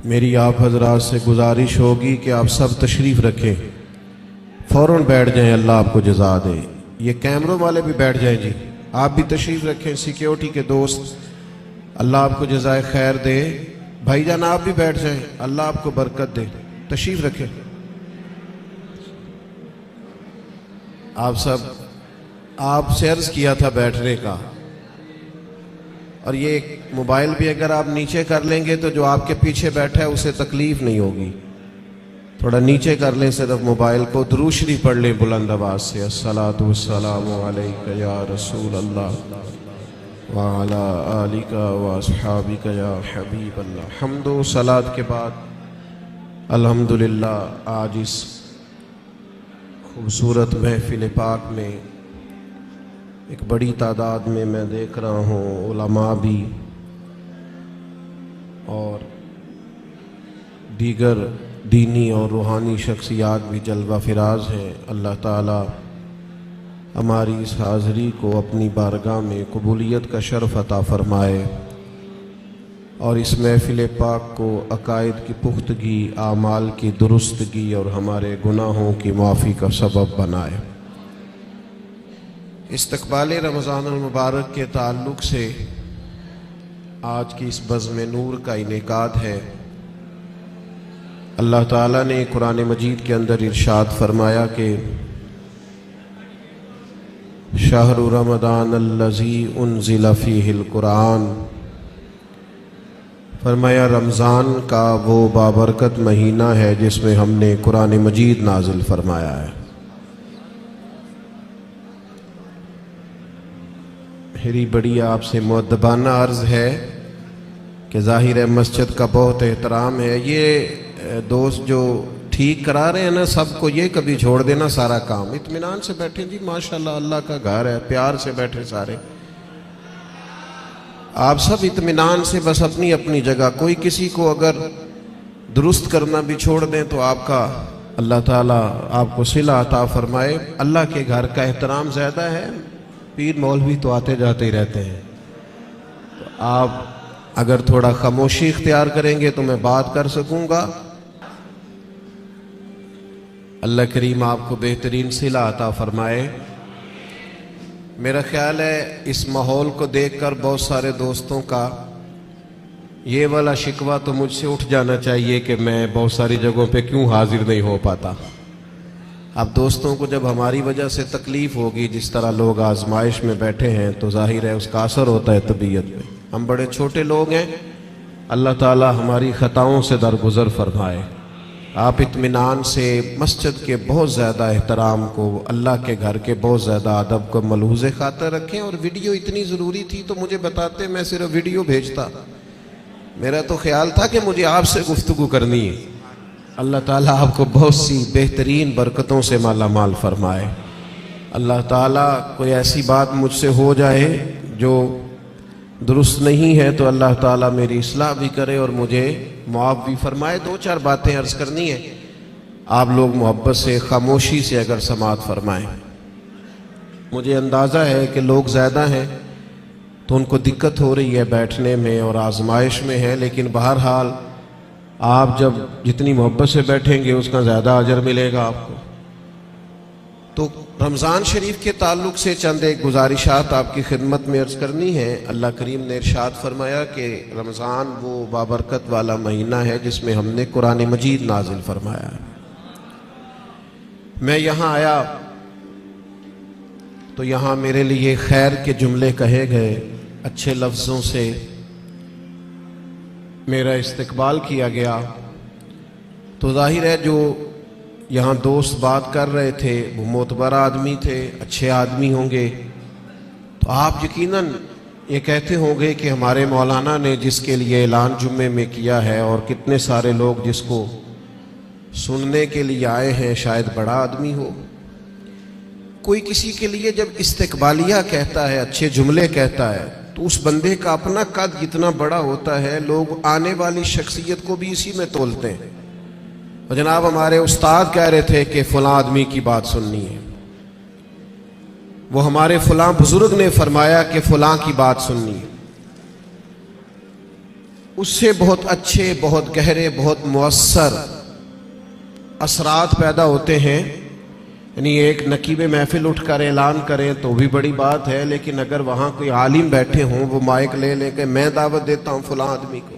मेरी आप हजरात से गुजारिश होगी कि आप सब तशरीफ़ रखें, फ़ौरन बैठ जाएं, अल्लाह आपको जज़ा दे। ये कैमरों वाले भी बैठ जाएं जी, आप भी तशरीफ़ रखें, सिक्योरिटी के दोस्त, अल्लाह आपको जज़ाए खैर दे। भाईजान आप भी बैठ जाएं, अल्लाह आपको बरकत दे, तशरीफ़ रखें। आप सब, आपसे अर्ज़ किया था बैठने का, और ये मोबाइल भी अगर आप नीचे कर लेंगे तो जो आपके पीछे बैठा है उसे तकलीफ नहीं होगी। थोड़ा नीचे कर लें सिर्फ मोबाइल को, दुरूद शरीफ पढ़ लें बुलंद आवाज से। अस्सलातु वस्सलामु अलैका या रसूल अल्लाह व अला आलिका व अस्हाबिका या हबीब अल्लाह। हम्दो सलात के बाद अल्हम्दुलिल्लाह आज इस खूबसूरत महफिल पाक में एक बड़ी तादाद में मैं देख रहा हूँ उलमा भी और दीगर दीनी और रूहानी शख्सियात भी जलवा फिराज हैं। अल्लाह ताला हमारी इस हाज़री को अपनी बारगाह में कबूलियत का शर्फ अता फ़रमाए और इस महफिल पाक को अकायद की पुख्तगी, आमाल की दुरुस्तगी और हमारे गुनाहों की माफ़ी का सबब बनाए। इस्तक़बाल रमज़ान मुबारक के ताल्लुक़ से आज की इस बज़्म नूर का इनेकाद है। अल्लाह ताला ने कुरान मजीद के अंदर इरशाद फरमाया कि शहरु रमज़ान अल्लज़ी उन्ज़िला फ़ीहिल कुरान, फरमाया रमज़ान का वो बाबरकत महीना है जिसमें हमने कुरान मजीद नाजिल फरमाया है। मेरी बड़ी आपसे मुअद्दबाना अर्ज़ है कि ज़ाहिर है मस्जिद का बहुत एहतराम है। ये दोस्त जो ठीक करा रहे हैं ना सबको, ये कभी छोड़ देना सारा काम, इत्मीनान से बैठे जी, माशाल्लाह अल्लाह का घर है, प्यार से बैठे सारे। आप सब इत्मीनान से बस अपनी अपनी जगह, कोई किसी को अगर दुरुस्त करना भी छोड़ दें तो आपका अल्लाह ताला आपको सिला अता फरमाए। अल्लाह के घर का एहतराम ज़्यादा है, पीर मौलवी तो आते जाते ही रहते हैं। तो आप अगर थोड़ा खामोशी इख्तियार करेंगे तो मैं बात कर सकूंगा। अल्लाह करीम आपको बेहतरीन सिला अता फरमाए। मेरा ख्याल है इस माहौल को देखकर बहुत सारे दोस्तों का ये वाला शिकवा तो मुझसे उठ जाना चाहिए कि मैं बहुत सारी जगहों पे क्यों हाजिर नहीं हो पाता। अब दोस्तों को जब हमारी वजह से तकलीफ़ होगी, जिस तरह लोग आजमाइश में बैठे हैं, तो जाहिर है उसका असर होता है तबीयत पे। हम बड़े छोटे लोग हैं, अल्लाह ताला हमारी ख़ताओं से दरगुजर फरमाए। आप इत्मीनान से मस्जिद के बहुत ज़्यादा एहतराम को, अल्लाह के घर के बहुत ज़्यादा अदब को मलहूज़ खातर रखें। और वीडियो इतनी ज़रूरी थी तो मुझे बताते, मैं सिर्फ वीडियो भेजता। मेरा तो ख्याल था कि मुझे आपसे गुफ्तगू करनी है। अल्लाह ताला आपको बहुत सी बेहतरीन बरकतों से माला माल फरमाए। अल्लाह ताला कोई ऐसी बात मुझसे हो जाए जो दुरुस्त नहीं है तो अल्लाह ताला मेरी इस्लाह भी करे और मुझे मुआफ़ भी फरमाए। दो चार बातें अर्ज़ करनी है, आप लोग मोहब्बत से, खामोशी से अगर समात फरमाएं। मुझे अंदाज़ा है कि लोग ज़्यादा हैं तो उनको दिक्कत हो रही है बैठने में और आजमाइश में है, लेकिन बहरहाल आप जब जितनी मोहब्बत से बैठेंगे उसका ज़्यादा अजर मिलेगा आपको। तो रमज़ान शरीफ के ताल्लुक़ से चंद एक गुजारिशात आपकी खिदमत में अर्ज़ करनी है। अल्लाह करीम ने इरशाद फरमाया कि रमज़ान वो बाबरकत वाला महीना है जिसमें हमने कुरान मजीद नाजिल फरमाया है। मैं यहाँ आया तो यहाँ मेरे लिए खैर के जुमले कहे गए, अच्छे लफ्ज़ों से मेरा इस्तकबाल किया गया। तो जाहिर है जो यहाँ दोस्त बात कर रहे थे वो मोतबर आदमी थे, अच्छे आदमी होंगे। तो आप यकीनन ये कहते होंगे कि हमारे मौलाना ने जिसके लिए ऐलान जुम्मे में किया है और कितने सारे लोग जिसको सुनने के लिए आए हैं, शायद बड़ा आदमी हो। कोई किसी के लिए जब इस्तकबालिया कहता है, अच्छे जुमले कहता है, तो उस बंदे का अपना कद कितना बड़ा होता है, लोग आने वाली शख्सियत को भी इसी में तोलते हैं। और जनाब हमारे उस्ताद कह रहे थे कि फलां आदमी की बात सुननी है, वो हमारे फलां बुजुर्ग ने फरमाया कि फलां की बात सुननी है। उससे बहुत अच्छे, बहुत गहरे, बहुत मुअस्सर असरात पैदा होते हैं। यानी एक नकीब महफिल उठकर ऐलान करें तो भी बड़ी बात है, लेकिन अगर वहाँ कोई आलिम बैठे हों, वो माइक ले लेके मैं दावत देता हूँ फलां आदमी को,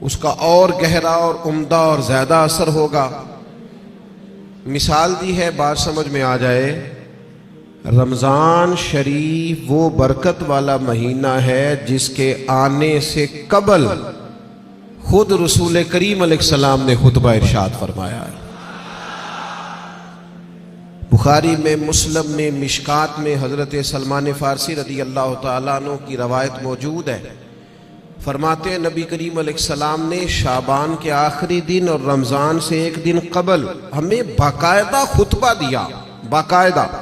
उसका और गहरा और उम्दा और ज़्यादा असर होगा। मिसाल दी है, बात समझ में आ जाए। रमज़ान शरीफ वो बरकत वाला महीना है जिसके आने से कबल खुद रसूल करीम अलैहिस्सलाम ने खुतबा इरशाद फरमाया है। बुखारी में, मुस्लिम में, मिशकात में हज़रत सलमान फ़ारसी रदी अल्लाह तआला अन्हु की रवायत मौजूद है। फरमाते हैं नबी करीम अलैहिस्सलाम ने शाबान के आखिरी दिन और रमज़ान से एक दिन कबल हमें बाकायदा खुतबा दिया, बाकायदा।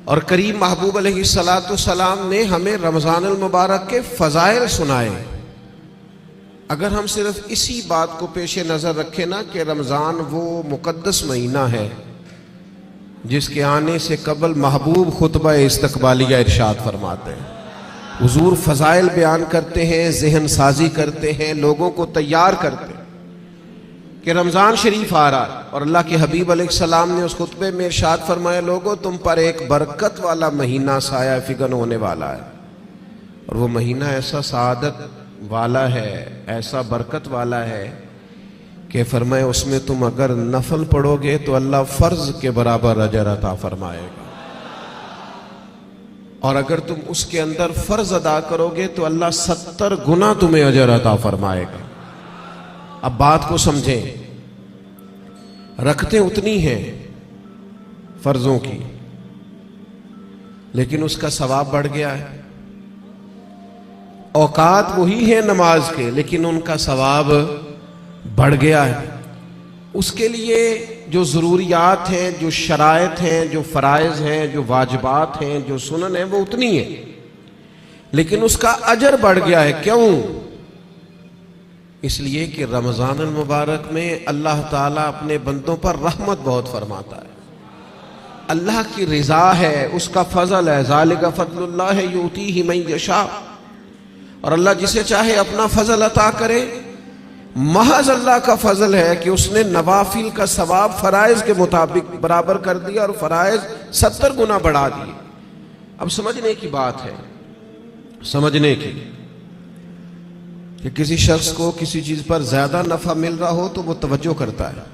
और करीम महबूब अलैहिस्सलाम ने हमें रमज़ान अल मुबारक के फ़ज़ाइल सुनाए। अगर हम सिर्फ इसी बात को पेश नज़र रखें ना कि रमज़ान वो मुक़द्दस महीना है जिसके आने से कबल महबूब खुतबा इस्तक़बालिया इरशाद फरमाते हैं, हुजूर फ़ज़ाइल बयान करते हैं, जहन साजी करते हैं, लोगों को तैयार करते हैं कि रमज़ान शरीफ आ रहा है। और अल्लाह के हबीब अलैहिस्सलाम ने उस खुतबे में इरशाद फरमाया, लोगों तुम पर एक बरकत वाला महीना साया फिगन होने वाला है। और वो महीना ऐसा सआदत वाला है, ऐसा बरकत वाला है कि फरमाए उसमें तुम अगर नफल पढ़ोगे तो अल्लाह फ़र्ज के बराबर अजर अता फरमाएगा, और अगर तुम उसके अंदर फ़र्ज अदा करोगे तो अल्लाह 70 गुना तुम्हें अजर अता फरमाएगा। अब बात को समझें, रखते उतनी हैं फर्जों की, लेकिन उसका सवाब बढ़ गया है। औकात वही है नमाज के, लेकिन उनका सवाब बढ़ गया है। उसके लिए जो ज़रूरियात हैं, जो शराइत हैं, जो फ़राइज़ हैं, जो वाजिबात हैं, जो सुनन है, वो उतनी है, लेकिन उसका अजर बढ़ गया है। क्यों? इसलिए कि रमज़ान अल मुबारक में अल्लाह ताला अपने बंदों पर रहमत बहुत फरमाता है। अल्लाह की रिज़ा है, उसका फ़ज़ल है। ज़ालिका फ़ज़लुल्लाह युतीही मन यशा। और अल्लाह जिसे चाहे अपना फ़ज़ल अता करे। महज अल्लाह का फ़ज़ल है कि उसने नवाफिल का सवाब फ़राइज़ के मुताबिक बराबर कर दिया और फ़राइज़ 70 गुना बढ़ा दिए। अब समझने की बात है, समझने की, कि किसी शख्स को किसी चीज़ पर ज़्यादा नफ़ा मिल रहा हो तो वो तवज्जो करता है,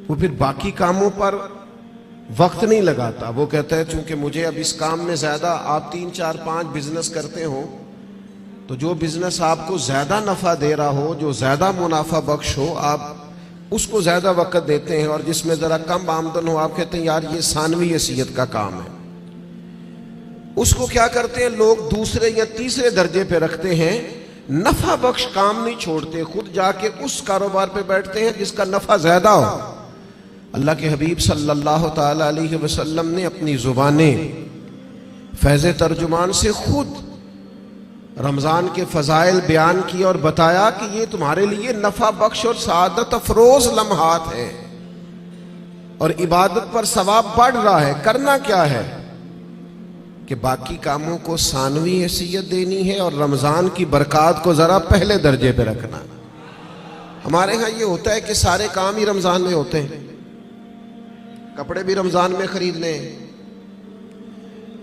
वो फिर बाकी कामों पर वक्त नहीं लगाता। वो कहता है चूंकि मुझे अब इस काम में ज़्यादा, आप 3, 4, 5 बिजनेस करते हो तो जो बिजनेस आपको ज़्यादा नफ़ा दे रहा हो, जो ज़्यादा मुनाफा बख्श हो, आप उसको ज़्यादा वक़्त देते हैं, और जिसमें ज़रा कम आमदन हो आप कहते हैं यार ये सानवी हैसियत का काम है। उसको क्या करते हैं लोग, दूसरे या तीसरे दर्जे पे रखते हैं, नफ़ा बख्श काम नहीं छोड़ते, खुद जाके उस कारोबार पे बैठते हैं जिसका नफ़ा ज़्यादा हो। अल्लाह के हबीब सल्लल्लाहु ताला अलैहि वसल्लम ने अपनी ज़ुबाने फैज़ तर्जुमान से खुद रमज़ान के फ़ज़ाइल बयान किए और बताया कि ये तुम्हारे लिए नफ़ा बख्श और सआदत अफरोज़ लम्हात है, और इबादत पर सवाब बढ़ रहा है। करना क्या है कि बाकी कामों को सानवी हैसियत देनी है और रमज़ान की बरक़ात को ज़रा पहले दर्जे पे रखना। हमारे यहाँ ये होता है कि सारे काम ही रमज़ान में होते हैं। कपड़े भी रमज़ान में ख़रीद लें,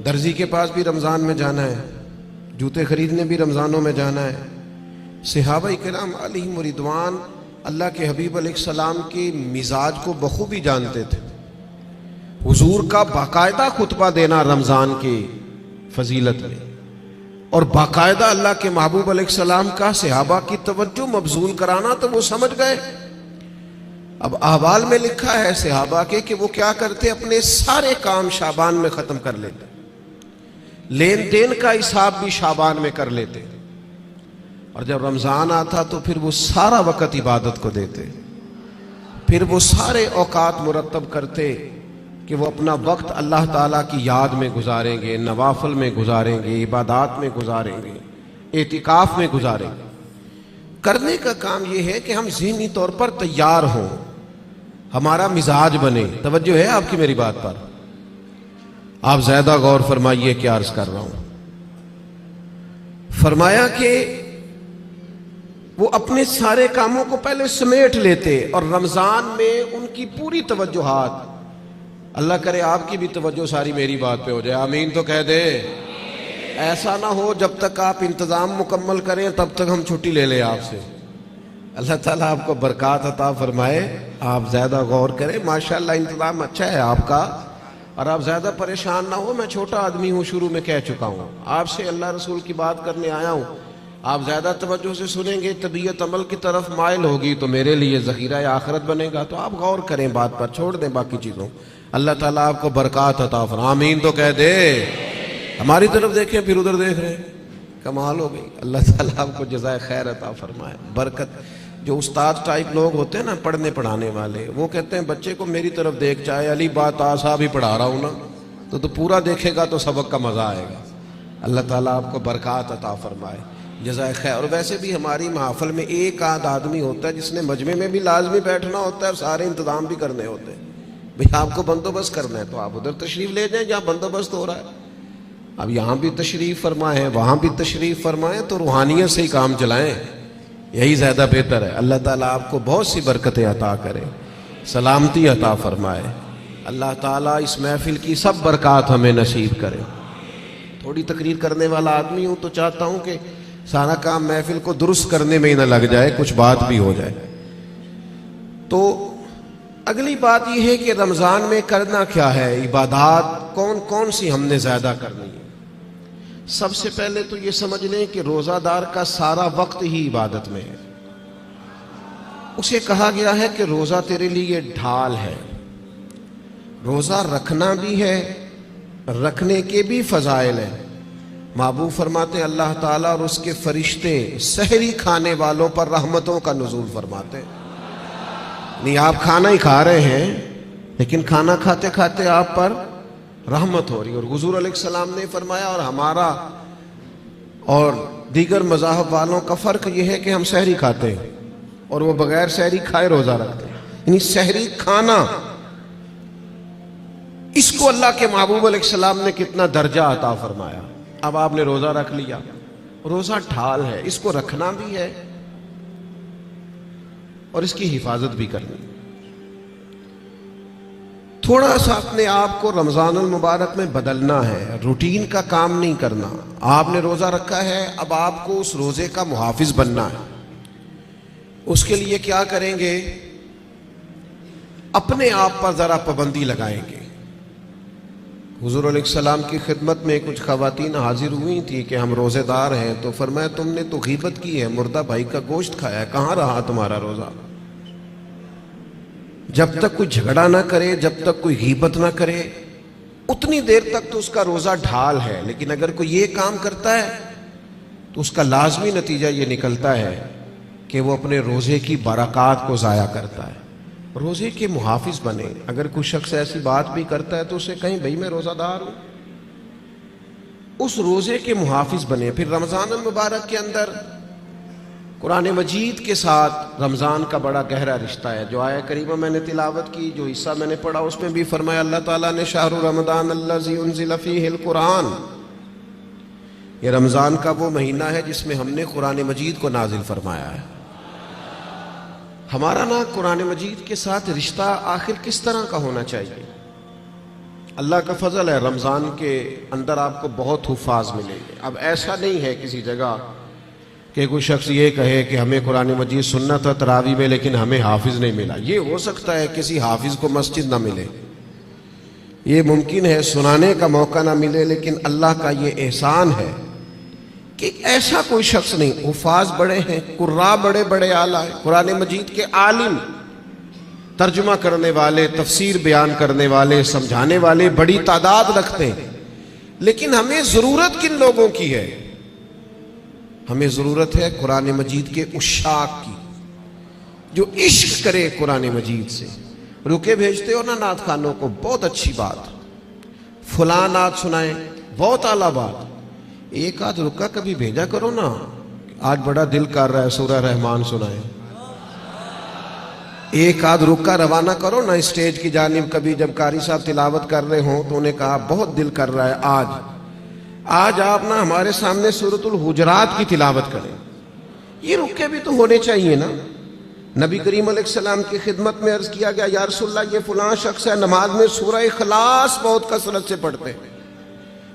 दर्जी के पास भी रमज़ान में जाना है, जूते खरीदने भी रमज़ानों में जाना है। सहाबा किराम अलैहिम रिदवान अल्लाह के हबीब अलैहिस्सलाम के मिजाज को बखूबी जानते थे। हुजूर का बाकायदा खुतबा देना रमज़ान की फजीलत में, और बाकायदा अल्लाह के महबूब अलैहिस्सलाम का सहाबा की तवज्जो मबजूल कराना, तो वो समझ गए। अब अहवाल में लिखा है सहाबा के कि वो क्या करते, अपने सारे काम शाबान में ख़त्म कर लेते, लेन देन का हिसाब भी शाबान में कर लेते, और जब रमज़ान आता तो फिर वो सारा वक़्त इबादत को देते, फिर वो सारे औकात मुरतब करते कि वो अपना वक्त अल्लाह ताला की याद में गुजारेंगे, नवाफिल में गुजारेंगे, इबादात में गुजारेंगे, एतिकाफ में गुजारेंगे। करने का काम ये है कि हम ज़हनी तौर पर तैयार हों, हमारा मिजाज बने। तवज्जो है आपकी मेरी बात पर? आप ज़्यादा गौर फरमाइए क्या अर्ज़ कर रहा हूँ। फरमाया कि वो अपने सारे कामों को पहले समेट लेते और रमजान में उनकी पूरी तवज्जुहात, अल्लाह करे आपकी भी तवज्जो सारी मेरी बात पे हो जाए, आमीन तो कह दे। ऐसा ना हो जब तक आप इंतजाम मुकम्मल करें तब तक हम छुट्टी ले लें आपसे। अल्लाह ताला आपको बरकत अता फरमाए, आप ज्यादा गौर करें। माशाल्लाह इंतजाम अच्छा है आपका और आप ज्यादा परेशान ना हो। मैं छोटा आदमी हूँ, शुरू में कह चुका हूँ, आपसे अल्लाह रसूल की बात करने आया हूँ। आप ज्यादा तवज्जो से सुनेंगे, तबीयत अमल की तरफ माइल होगी तो मेरे लिए ज़ख़ीरा आखिरत बनेगा। तो आप गौर करें बात पर, छोड़ दें बाकी चीज़ों। अल्लाह ताला आपको बरकत अता फरमाए, आमीन तो कह दे। हमारी तरफ देखें फिर उधर देख रहे हैं, कमाल हो गई। अल्लाह ताला आपको जज़ाए खैर अता फरमाए, बरकत। जो उस्ताद टाइप लोग होते हैं ना, पढ़ने पढ़ाने वाले, वो कहते हैं बच्चे को मेरी तरफ देख, चाहे अली बात आसा भी पढ़ा रहा हूँ ना, तो पूरा देखेगा तो सबक का मज़ा आएगा। अल्लाह ताला आपको बरकत अता फरमाए, जज़ाए खैर। और वैसे भी हमारी महफिल में एक आध आदमी होता है जिसने मजमे में भी लाजमी बैठना होता है और सारे इंतजाम भी करने होते हैं। भाई आपको बंदोबस्त करना है तो आप उधर तशरीफ ले जाएं जहाँ बंदोबस्त हो रहा है। अब यहाँ भी तशरीफ फरमाए, वहाँ भी तशरीफ फरमाए, तो रूहानियत से ही काम चलाएं, यही ज़्यादा बेहतर है। अल्लाह ताला आपको बहुत सी बरकतें अता करे, सलामती अता फरमाए। अल्लाह ताला इस महफिल की सब बरकत हमें नसीब करे। थोड़ी तकरीर करने वाला आदमी हूँ तो चाहता हूँ कि सारा काम महफिल को दुरुस्त करने में ही ना लग जाए, कुछ बात भी हो जाए। तो अगली बात यह है कि रमज़ान में करना क्या है, इबादत कौन कौन सी हमने ज़्यादा करनी है। सबसे पहले तो ये समझ लें कि रोज़ादार का सारा वक्त ही इबादत में है। उसे कहा गया है कि रोज़ा तेरे लिए ढाल है। रोज़ा रखना भी है, रखने के भी फ़ज़ाइल है। महबूब फरमाते हैं अल्लाह ताला और उसके फरिश्ते सहरी खाने वालों पर रहमतों का नुज़ूल फरमाते हैं। नहीं, आप खाना ही खा रहे हैं लेकिन खाना खाते खाते आप पर रहमत हो रही है। और हुजूर अलैहिस्सलाम ने फरमाया, और हमारा और दीगर मज़ाहब वालों का फ़र्क यह है कि हम सहरी खाते हैं और वो बगैर सहरी खाए रोज़ा रखते हैं। यानी सहरी खाना, इसको अल्लाह के महबूब अलैहिस्सलाम ने कितना दर्जा अता फरमाया। अब आपने रोज़ा रख लिया, रोज़ा ढाल है, इसको रखना भी है और इसकी हिफाजत भी करनी। थोड़ा सा अपने आप को रमज़ानुल मुबारक में बदलना है, रूटीन का काम नहीं करना। आपने रोज़ा रखा है, अब आपको उस रोज़े का मुहाफिज बनना है। उसके लिए क्या करेंगे, अपने आप पर ज़रा पाबंदी लगाएंगे। हुजूर अलैहिस्सलाम की खिदमत में कुछ खवातीन हाजिर हुई थी कि हम रोज़ेदार हैं, तो फरमाया तुमने तो गीबत की है, मुर्दा भाई का गोश्त खाया है, कहाँ रहा तुम्हारा रोज़ा। जब तक कोई झगड़ा ना करे, जब तक कोई गीबत ना करे, उतनी देर तक तो उसका रोज़ा ढाल है। लेकिन अगर कोई ये काम करता है तो उसका लाजमी नतीजा ये निकलता है कि वो अपने रोज़े की बरक़ात को ज़ाया करता है। रोज़े के मुहाफिज बने। अगर कोई शख्स ऐसी बात भी करता है तो उसे कहीं भाई मैं रोज़ादार हूँ, उस रोज़े के मुहाफिज बने। फिर रमज़ानुल मुबारक के अंदर कुरान मजीद के साथ रमज़ान का बड़ा गहरा रिश्ता है। जो आया करीमा मैंने तिलावत की, जो हिस्सा मैंने पढ़ा, उसमें भी फरमाया अल्लाह ताला ने शाहरु रमज़ान अल्लज़ी उन्ज़िला फ़ीहिल कुरान, ये रमज़ान का वो महीना है जिसमें हमने कुरान मजीद को नाजिल फरमाया है। हमारा ना कुरान मजीद के साथ रिश्ता आखिर किस तरह का होना चाहिए। अल्लाह का फजल है, रमज़ान के अंदर आपको बहुत हुफ़ाज़ मिलेंगे। अब ऐसा नहीं है किसी जगह कि कोई शख्स ये कहे कि हमें कुरान मजीद सुनना था तरावी में लेकिन हमें हाफिज नहीं मिला। ये हो सकता है किसी हाफिज को मस्जिद ना मिले, ये मुमकिन है सुनाने का मौका ना मिले, लेकिन अल्लाह का ये एहसान है कि ऐसा कोई शख्स नहीं। हुफ़ाज़ बड़े हैं, कुर्रा बड़े बड़े आला है, कुरान मजीद के आलिम, तर्जुमा करने वाले, तफसीर बयान करने वाले, समझाने वाले बड़ी तादाद रखते हैं। लेकिन हमें ज़रूरत किन लोगों की है? हमें ज़रूरत है कुरान मजीद के उशाक की, जो इश्क करे कुरान मजीद से। रुके भेजते हो ना नात खानों को, बहुत अच्छी बात, फुला नात सुनाए, बहुत आला बात। एक आध रुका कभी भेजा करो ना, आज बड़ा दिल कर रहा है सूरह रहमान सुनाए। एक आध रुका रवाना करो ना स्टेज की जानिब। कभी जब कारी साहब तिलावत कर रहे हो तो उन्हें कहा बहुत दिल कर रहा है आज आज आप ना हमारे सामने सूरतुल हुजरात की तिलावत करें, ये रुके भी तो होने चाहिए ना। नबी करीम अलैहिस्सलाम की खिदमत में अर्ज किया गया, या रसूलल्लाह ये फलां शख्स है नमाज में सूरह इखलास बहुत कसरत से पढ़ते हैं।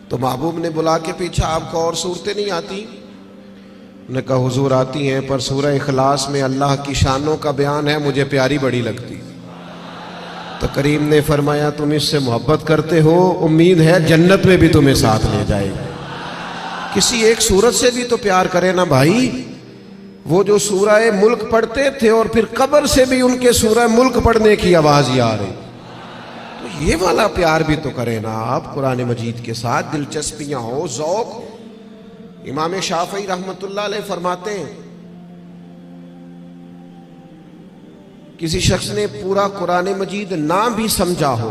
तो महबूब ने बुला के पूछा, आपको और सूरतें नहीं आती? उन्होंने कहा हुजूर आती हैं, पर सूरह इखलास में अल्लाह की शानों का बयान है, मुझे प्यारी बड़ी लगती। तो करीम ने फरमाया, तुम इससे मोहब्बत करते हो, उम्मीद है जन्नत में भी तुम्हें साथ ले जाएगा। किसी एक सूरत से भी तो प्यार करे ना भाई। वो जो सूरह मुल्क पढ़ते थे और फिर कब्र से भी उनके सूरह मुल्क पढ़ने की आवाज ही आ रही, तो ये वाला प्यार भी तो करें ना आप कुरान मजीद के साथ, दिलचस्पियां हो, ज़ौक़। इमाम शाफ़ी रहमतुल्लाह अलैह फरमाते हैं, किसी शख्स ने पूरा कुरान मजीद ना भी समझा हो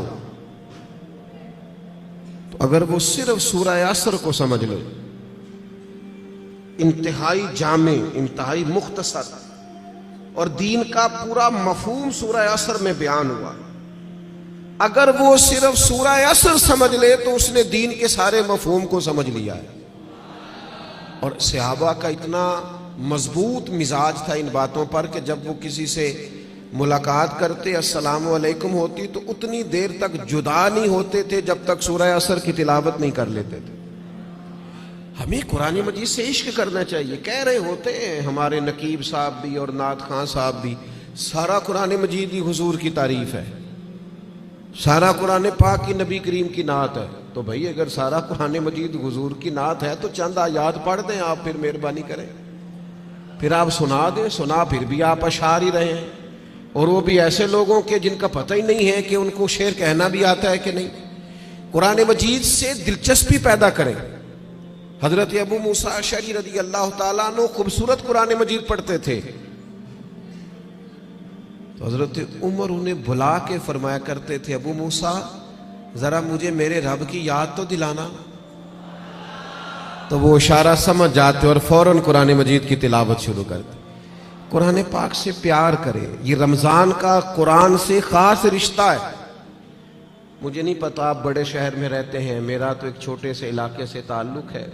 तो अगर वो सिर्फ सूरह असर को समझ ले, इंतहाई जामे, इंतहाई मुख्तसर, और दीन का पूरा मफहूम सूरह असर में बयान हुआ, अगर वो सिर्फ सूरह असर समझ ले तो उसने दीन के सारे मफहूम को समझ लिया है। और सहाबा का इतना मजबूत मिजाज था इन बातों पर कि जब वो किसी से मुलाकात करते, अस्सलामु अलैकुम होती, तो उतनी देर तक जुदा नहीं होते थे जब तक सूरह असर की तिलावत नहीं कर लेते थे। हमें कुरान मजीद से इश्क करना चाहिए। कह रहे होते हैं हमारे नकीब साहब भी और नात खान साहब भी, सारा कुरान मजीद ही हुजूर की तारीफ है, सारा कुरान पाक की नबी करीम की नात है। तो भाई अगर सारा कुरान मजीद हुजूर की नात है तो चंद आयात पढ़ दें आप, फिर मेहरबानी करें, फिर आप सुना दें। सुना फिर भी आप अशार ही रहे हैं, और वो भी ऐसे लोगों के जिनका पता ही नहीं है कि उनको शेर कहना भी आता है कि नहीं। कुरान मजीद से दिलचस्पी पैदा करें। हजरत अबू मूसा अशअरी रज़ी अल्लाह ताला अन्हु खूबसूरत कुरान मजीद पढ़ते थे, तो हजरत उमर उन्हें बुला के फरमाया करते थे, अबू मूसा जरा मुझे मेरे रब की याद तो दिलाना। तो वो इशारा समझ जाते और फौरन कुरान मजीद की तिलावत शुरू करते। कुरान पाक से प्यार करें। ये रमजान का कुरान से खास रिश्ता है। मुझे नहीं पता आप बड़े शहर में रहते हैं, मेरा तो एक छोटे से इलाके से ताल्लुक है।